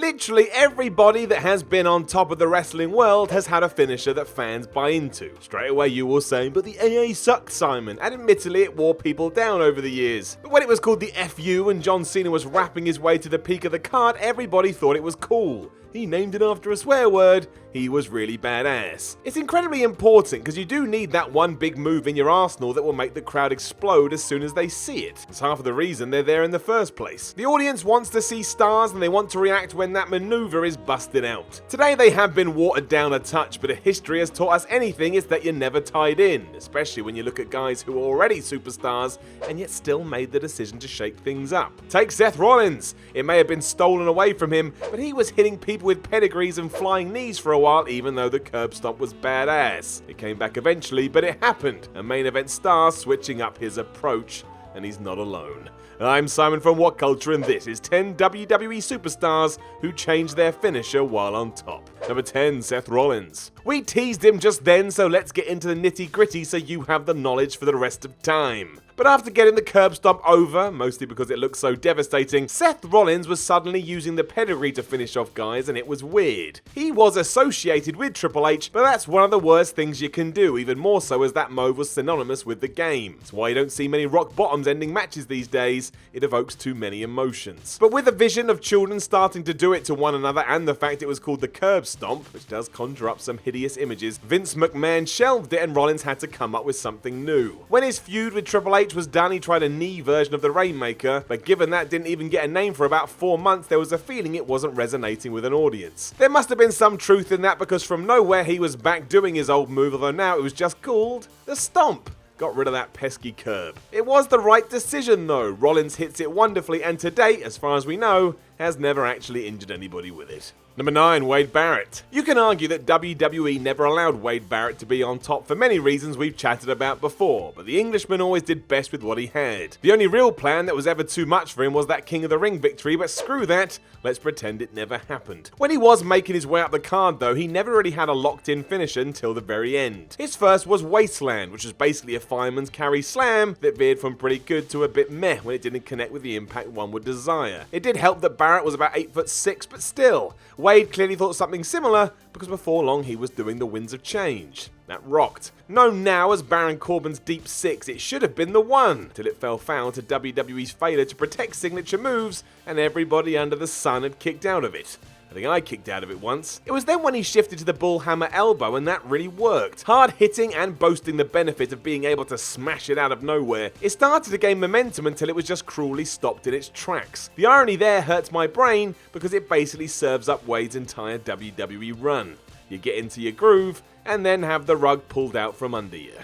Literally everybody that has been on top of the wrestling world has had a finisher that fans buy into. Straight away you will say, but the AA sucked, Simon, and admittedly it wore people down over the years. But when it was called the FU and John Cena was rapping his way to the peak of the card, everybody thought it was cool. He named it after a swear word. He was really badass. It's incredibly important because you do need that one big move in your arsenal that will make the crowd explode as soon as they see it. It's half of the reason they're there in the first place. The audience wants to see stars and they want to react when that maneuver is busted out. Today they have been watered down a touch, but if history has taught us anything, it's that you're never tied in, especially when you look at guys who are already superstars and yet still made the decision to shake things up. Take Seth Rollins. It may have been stolen away from him, but he was hitting people with pedigrees and flying knees for a while, even though the curb stomp was badass. It came back eventually, but it happened. A main event star switching up his approach, and he's not alone. I'm Simon from WhatCulture, and this is 10 WWE superstars who changed their finisher while on top. Number 10, Seth Rollins. We teased him just then, so let's get into the nitty gritty so you have the knowledge for the rest of time. But after getting the curb stomp over, mostly because it looked so devastating, Seth Rollins was suddenly using the pedigree to finish off guys, and it was weird. He was associated with Triple H, but that's one of the worst things you can do, even more so as that move was synonymous with the game. It's why you don't see many rock bottoms ending matches these days. It evokes too many emotions. But with the vision of children starting to do it to one another and the fact it was called the curb stomp, which does conjure up some hideous images, Vince McMahon shelved it and Rollins had to come up with something new. When his feud with Triple H was done, he tried a knee version of the Rainmaker, but given that didn't even get a name for about 4 months, there was a feeling it wasn't resonating with an audience. There must have been some truth in that because from nowhere he was back doing his old move, although now it was just called the Stomp. Got rid of that pesky curb. It was the right decision though. Rollins hits it wonderfully and to date, as far as we know, has never actually injured anybody with it. Number 9, Wade Barrett. You can argue that WWE never allowed Wade Barrett to be on top for many reasons we've chatted about before, but the Englishman always did best with what he had. The only real plan that was ever too much for him was that King of the Ring victory, but screw that, let's pretend it never happened. When he was making his way up the card though, he never really had a locked-in finish until the very end. His first was Wasteland, which was basically a fireman's carry slam that veered from pretty good to a bit meh when it didn't connect with the impact one would desire. It did help that Barrett was about 8'6", but still, Wade clearly thought something similar because before long he was doing the Winds of Change. That rocked. Known now as Baron Corbin's Deep Six, it should have been the one, till it fell foul to WWE's failure to protect signature moves and everybody under the sun had kicked out of it. I think I kicked out of it once. It was then when he shifted to the bullhammer elbow and that really worked. Hard hitting and boasting the benefit of being able to smash it out of nowhere. It started to gain momentum until it was just cruelly stopped in its tracks. The irony there hurts my brain because it basically serves up Wade's entire WWE run. You get into your groove and then have the rug pulled out from under you.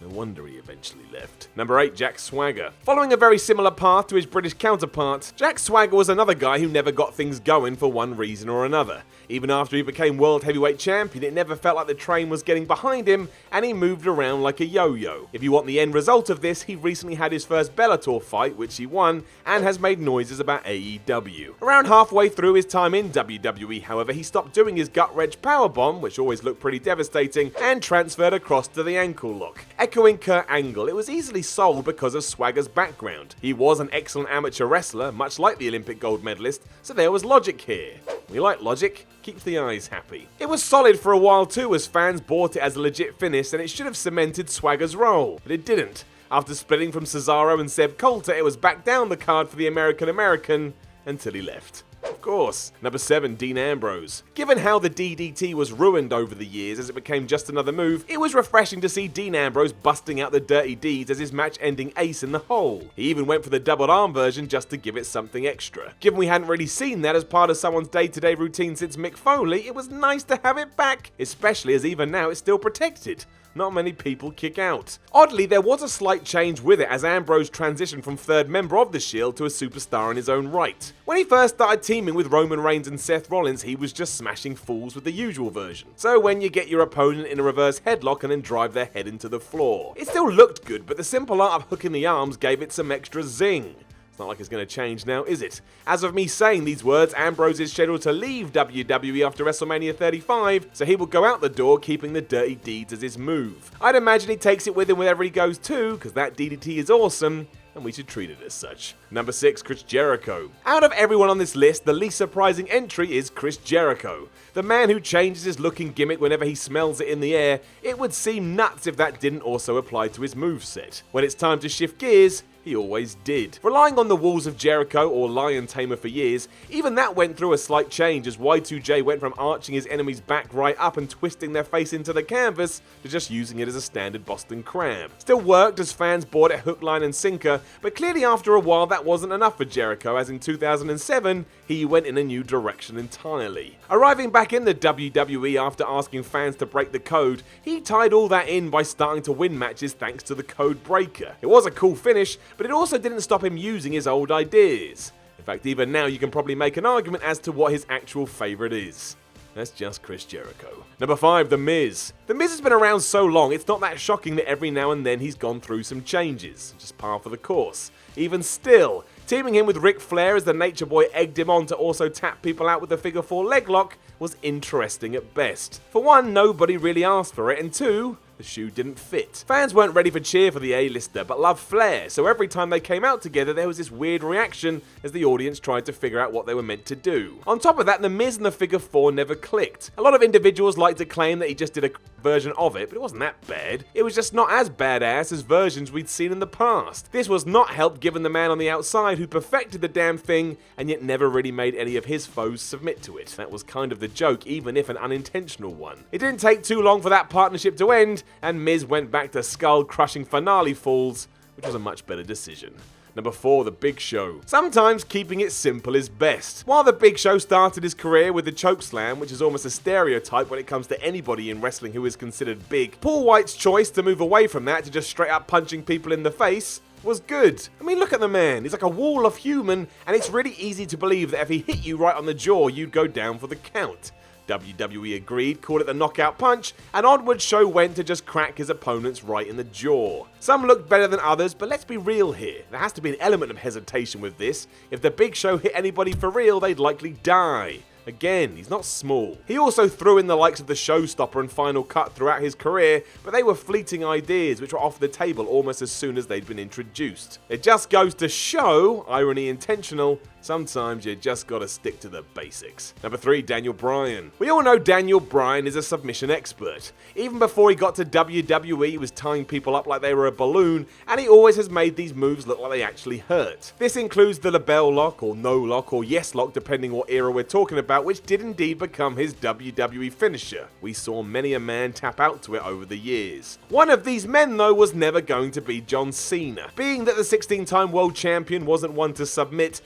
No wonder he eventually left. Number 8, Jack Swagger. Following a very similar path to his British counterpart, Jack Swagger was another guy who never got things going for one reason or another. Even after he became World Heavyweight Champion, it never felt like the train was getting behind him, and he moved around like a yo-yo. If you want the end result of this, he recently had his first Bellator fight, which he won, and has made noises about AEW. Around halfway through his time in WWE, however, he stopped doing his gut-wrench powerbomb, which always looked pretty devastating, and transferred across to the ankle lock. Echoing Kurt Angle, it was easily sold because of Swagger's background. He was an excellent amateur wrestler, much like the Olympic gold medalist, so there was logic here. We like logic, keeps the eyes happy. It was solid for a while too, as fans bought it as a legit finish, and it should have cemented Swagger's role, but it didn't. After splitting from Cesaro and Seb Coulter, it was back down the card for the American until he left. Of course. Number 7, Dean Ambrose. Given how the DDT was ruined over the years as it became just another move, it was refreshing to see Dean Ambrose busting out the dirty deeds as his match-ending ace in the hole. He even went for the doubled arm version just to give it something extra. Given we hadn't really seen that as part of someone's day-to-day routine since Mick Foley, it was nice to have it back, especially as even now it's still protected. Not many people kick out. Oddly, there was a slight change with it as Ambrose transitioned from third member of the Shield to a superstar in his own right. When he first started teaming with Roman Reigns and Seth Rollins, he was just smashing fools with the usual version. So when you get your opponent in a reverse headlock and then drive their head into the floor. It still looked good, but the simple art of hooking the arms gave it some extra zing. It's not like it's going to change now, is it? As of me saying these words, Ambrose is scheduled to leave WWE after WrestleMania 35, so he will go out the door keeping the dirty deeds as his move. I'd imagine he takes it with him wherever he goes too, because that DDT is awesome, and we should treat it as such. Number 6, Chris Jericho. Out of everyone on this list, the least surprising entry is Chris Jericho. The man who changes his look and gimmick whenever he smells it in the air. It would seem nuts if that didn't also apply to his moveset. When it's time to shift gears, he always did. Relying on the walls of Jericho or Lion Tamer for years, even that went through a slight change as Y2J went from arching his enemy's back right up and twisting their face into the canvas to just using it as a standard Boston Crab. Still worked as fans bought it hook, line and sinker, but clearly after a while that wasn't enough for Jericho, as in 2007 he went in a new direction entirely. Arriving back in the WWE after asking fans to break the code, he tied all that in by starting to win matches thanks to the code breaker. It was a cool finish, but it also didn't stop him using his old ideas. In fact, even now you can probably make an argument as to what his actual favourite is. That's just Chris Jericho. Number 5, The Miz. The Miz has been around so long, it's not that shocking that every now and then he's gone through some changes. Just par for the course. Even still, teaming him with Ric Flair as the Nature Boy egged him on to also tap people out with the figure 4 leg lock was interesting at best. For one, nobody really asked for it, and two, the shoe didn't fit. Fans weren't ready for cheer for the A-lister, but loved Flair, so every time they came out together there was this weird reaction as the audience tried to figure out what they were meant to do. On top of that, The Miz and the figure 4 never clicked. A lot of individuals like to claim that he just did a version of it, but it wasn't that bad. It was just not as badass as versions we'd seen in the past. This was not helped given the man on the outside who perfected the damn thing and yet never really made any of his foes submit to it. That was kind of the joke, even if an unintentional one. It didn't take too long for that partnership to end, and Miz went back to skull-crushing finale falls, which was a much better decision. Number 4, The Big Show. Sometimes keeping it simple is best. While The Big Show started his career with the chokeslam, which is almost a stereotype when it comes to anybody in wrestling who is considered big, Paul White's choice to move away from that to just straight up punching people in the face was good. I mean, look at the man. He's like a wall of human, and it's really easy to believe that if he hit you right on the jaw, you'd go down for the count. WWE agreed, called it the knockout punch, and onward Show went to just crack his opponents right in the jaw. Some looked better than others, but let's be real here. There has to be an element of hesitation with this. If the Big Show hit anybody for real, they'd likely die. Again, he's not small. He also threw in the likes of the Showstopper and Final Cut throughout his career, but they were fleeting ideas which were off the table almost as soon as they'd been introduced. It just goes to show, irony intentional, sometimes you just gotta stick to the basics. Number 3, Daniel Bryan. We all know Daniel Bryan is a submission expert. Even before he got to WWE, he was tying people up like they were a balloon, and he always has made these moves look like they actually hurt. This includes the LeBell Lock, or No Lock, or Yes Lock, depending what era we're talking about, which did indeed become his WWE finisher. We saw many a man tap out to it over the years. One of these men, though, was never going to be John Cena. Being that the 16-time world champion wasn't one to submit,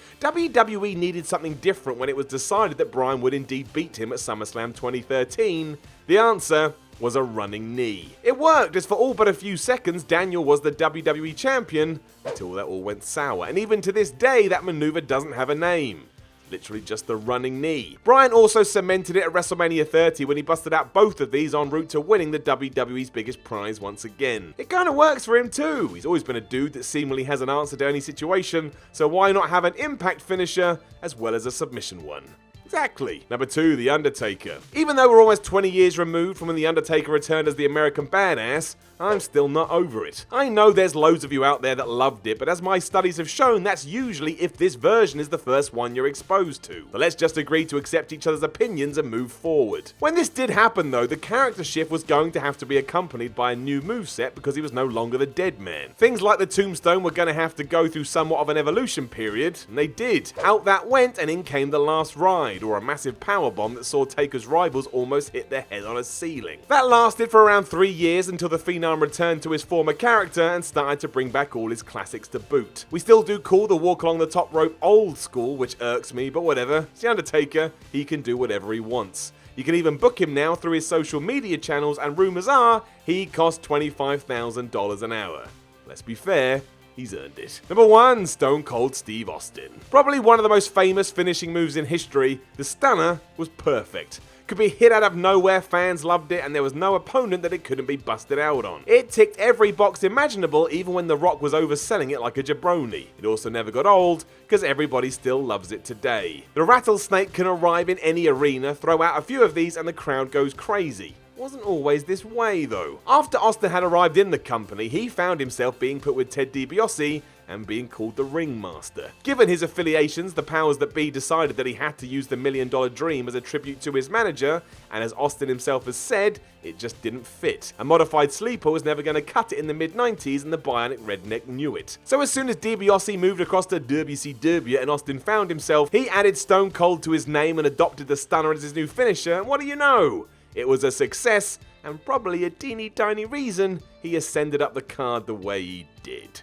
WWE needed something different when it was decided that Bryan would indeed beat him at SummerSlam 2013. The answer was a running knee. It worked, as for all but a few seconds, Daniel was the WWE champion, until that all went sour, and even to this day, that maneuver doesn't have a name. Literally just the running knee. Bryan also cemented it at WrestleMania 30 when he busted out both of these en route to winning the WWE's biggest prize once again. It kinda works for him too. He's always been a dude that seemingly has an answer to any situation, so why not have an impact finisher as well as a submission one? Exactly. Number 2, The Undertaker. Even though we're almost 20 years removed from when The Undertaker returned as the American Badass, I'm still not over it. I know there's loads of you out there that loved it, but as my studies have shown, that's usually if this version is the first one you're exposed to. So let's just agree to accept each other's opinions and move forward. When this did happen though, the character shift was going to have to be accompanied by a new moveset because he was no longer the dead man. Things like the tombstone were going to have to go through somewhat of an evolution period, and they did. Out that went, and in came the last ride, or a massive powerbomb that saw Taker's rivals almost hit their head on a ceiling. That lasted for around 3 years until the Phenom returned to his former character and started to bring back all his classics to boot. We still do call the walk along the top rope old school, which irks me, but whatever. It's The Undertaker, he can do whatever he wants. You can even book him now through his social media channels, and rumours are he costs $25,000 an hour. Let's be fair, he's earned it. Number 1, Stone Cold Steve Austin. Probably one of the most famous finishing moves in history, the Stunner was perfect. Could be hit out of nowhere, fans loved it, and there was no opponent that it couldn't be busted out on. It ticked every box imaginable, even when The Rock was overselling it like a jabroni. It also never got old, because everybody still loves it today. The rattlesnake can arrive in any arena, throw out a few of these, and the crowd goes crazy. Wasn't always this way though. After Austin had arrived in the company, he found himself being put with Ted DiBiase and being called the Ringmaster. Given his affiliations, the powers that be decided that he had to use the $1 Million Dream as a tribute to his manager, and as Austin himself has said, it just didn't fit. A modified sleeper was never going to cut it in the mid-90s, and the bionic redneck knew it. So as soon as DiBiase moved across to WCW and Austin found himself, he added Stone Cold to his name and adopted the Stunner as his new finisher, and what do you know? It was a success, and probably a teeny tiny reason he ascended up the card the way he did.